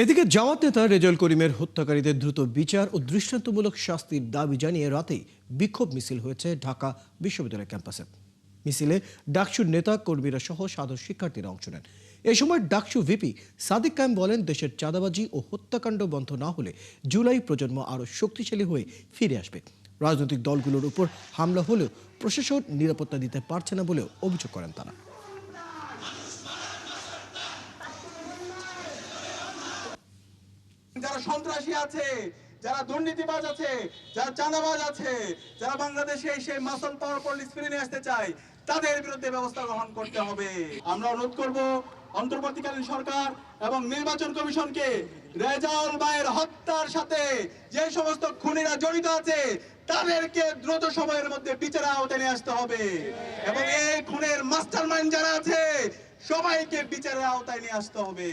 এদিকে জামাত নেতা রেজাউল করিমের হত্যাকারীদের দ্রুত বিচার ও দৃষ্টান্তমূলক শাস্তির দাবি জানিয়ে রাতেই বিক্ষোভ মিছিল হয়েছে ঢাকা বিশ্ববিদ্যালয় ক্যাম্পাসে। মিছিলে ডাকসুর নেতা কর্মীরা সহ সাধারণ শিক্ষার্থীরা অংশ নেন। এ সময় ডাকসু ভিপি সাদিক কায়েম বলেন, দেশের চাঁদাবাজি ও হত্যাকাণ্ড বন্ধ না হলে জুলাই প্রজন্ম আরও শক্তিশালী হয়ে ফিরে আসবে। রাজনৈতিক দলগুলোর উপর হামলা হলেও প্রশাসন নিরাপত্তা দিতে পারছে না বলেও অভিযোগ করেন তারা। যারা সন্ত্রাসী আছে, যারা দুর্নীতিবাজ আছে, যারা চাঁদাবাজ আছে, যারা বাংলাদেশে সেই মাসল পাওয়ার পলিস ফিরিয়ে নিয়ে আসতে চায়, তাদের বিরুদ্ধে ব্যবস্থা গ্রহণ করতে হবে। আমরা অনুরোধ করব অন্তর্বর্তীকালীন সরকার এবং নির্বাচন কমিশনকে রেজাউল ভাইয়ের হত্যার সাথে যে সমস্ত খুনিরা জড়িত আছে তাদেরকে দ্রুত সময়ের মধ্যে বিচারের আওতায় নিয়ে আসতে হবে এবং এই খুনের মাস্টারমাইন্ড যারা আছে সবাইকে বিচারের আওতায় নিয়ে আসতে হবে।